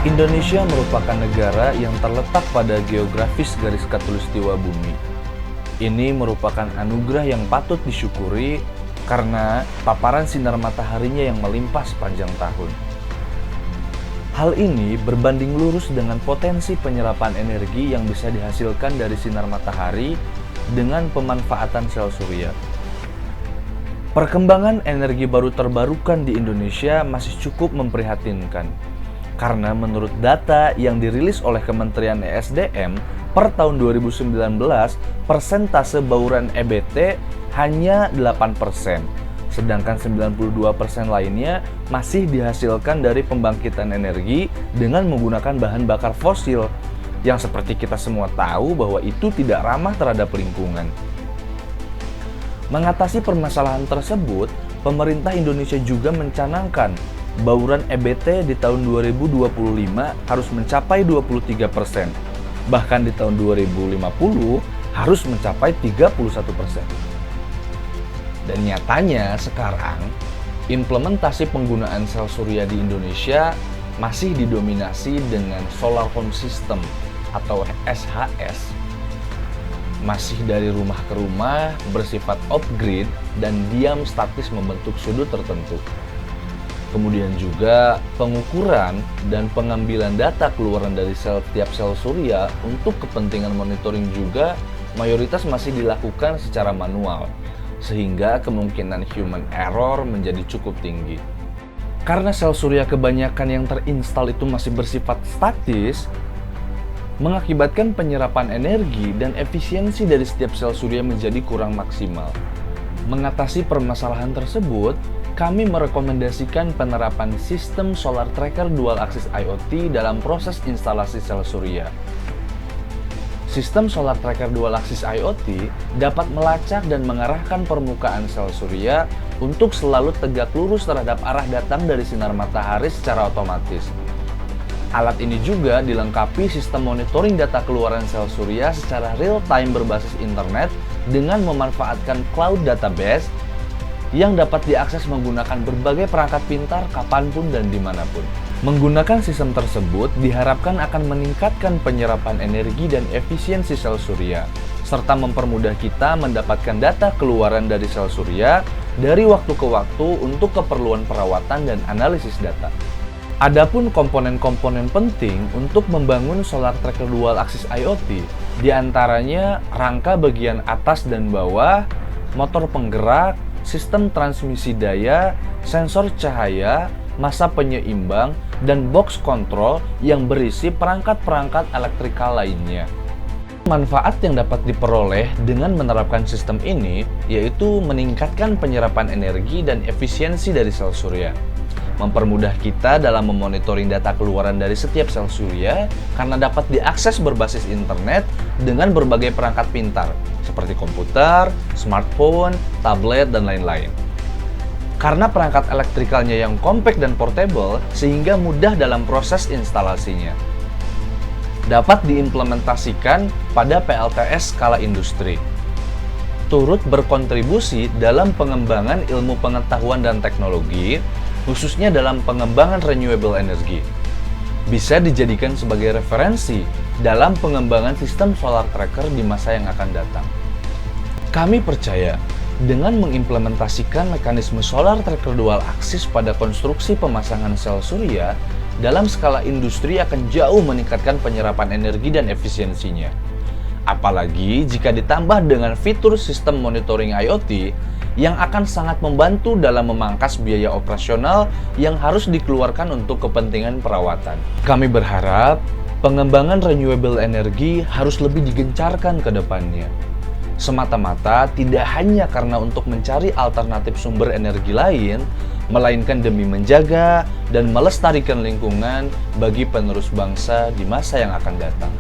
Indonesia merupakan negara yang terletak pada geografis garis khatulistiwa bumi. Ini merupakan anugerah yang patut disyukuri karena paparan sinar mataharinya yang melimpah sepanjang tahun. Hal ini berbanding lurus dengan potensi penyerapan energi yang bisa dihasilkan dari sinar matahari dengan pemanfaatan sel surya. Perkembangan energi baru terbarukan di Indonesia masih cukup memprihatinkan. Karena menurut data yang dirilis oleh Kementerian ESDM per tahun 2019, persentase bauran EBT hanya 8%, sedangkan 92% lainnya masih dihasilkan dari pembangkitan energi dengan menggunakan bahan bakar fosil, yang seperti kita semua tahu bahwa itu tidak ramah terhadap lingkungan. Mengatasi permasalahan tersebut, pemerintah Indonesia juga mencanangkan bauran EBT di tahun 2025 harus mencapai 23%, bahkan di tahun 2050 harus mencapai 31%. Dan nyatanya sekarang, implementasi penggunaan sel surya di Indonesia masih didominasi dengan solar home system atau SHS. Masih dari rumah ke rumah, bersifat off-grid dan diam statis membentuk sudut tertentu. Kemudian juga pengukuran dan pengambilan data keluaran dari setiap sel surya untuk kepentingan monitoring juga mayoritas masih dilakukan secara manual, sehingga kemungkinan human error menjadi cukup tinggi. Karena sel surya kebanyakan yang terinstal itu masih bersifat statis, mengakibatkan penyerapan energi dan efisiensi dari setiap sel surya menjadi kurang maksimal. Mengatasi permasalahan tersebut, kami merekomendasikan penerapan sistem solar tracker dual axis IoT dalam proses instalasi sel surya. Sistem solar tracker dual axis IoT dapat melacak dan mengarahkan permukaan sel surya untuk selalu tegak lurus terhadap arah datang dari sinar matahari secara otomatis. Alat ini juga dilengkapi sistem monitoring data keluaran sel surya secara real-time berbasis internet dengan memanfaatkan cloud database yang dapat diakses menggunakan berbagai perangkat pintar kapanpun dan dimanapun. Menggunakan sistem tersebut diharapkan akan meningkatkan penyerapan energi dan efisiensi sel surya, serta mempermudah kita mendapatkan data keluaran dari sel surya dari waktu ke waktu untuk keperluan perawatan dan analisis data. Adapun komponen-komponen penting untuk membangun solar tracker dual axis IoT, diantaranya rangka bagian atas dan bawah, motor penggerak, sistem transmisi daya, sensor cahaya, massa penyeimbang, dan box control yang berisi perangkat-perangkat elektrikal lainnya. Manfaat yang dapat diperoleh dengan menerapkan sistem ini yaitu meningkatkan penyerapan energi dan efisiensi dari sel surya, mempermudah kita dalam memonitoring data keluaran dari setiap sel surya karena dapat diakses berbasis internet dengan berbagai perangkat pintar seperti komputer, smartphone, tablet, dan lain-lain. Karena perangkat elektrikalnya yang compact dan portable sehingga mudah dalam proses instalasinya. Dapat diimplementasikan pada PLTS skala industri. Turut berkontribusi dalam pengembangan ilmu pengetahuan dan teknologi, khususnya dalam pengembangan renewable energy. Bisa dijadikan sebagai referensi dalam pengembangan sistem solar tracker di masa yang akan datang. Kami percaya, dengan mengimplementasikan mekanisme solar tracker dual axis pada konstruksi pemasangan sel surya, dalam skala industri akan jauh meningkatkan penyerapan energi dan efisiensinya. Apalagi jika ditambah dengan fitur sistem monitoring IoT yang akan sangat membantu dalam memangkas biaya operasional yang harus dikeluarkan untuk kepentingan perawatan. Kami berharap pengembangan renewable energy harus lebih digencarkan ke depannya. Semata-mata tidak hanya karena untuk mencari alternatif sumber energi lain, melainkan demi menjaga dan melestarikan lingkungan bagi penerus bangsa di masa yang akan datang.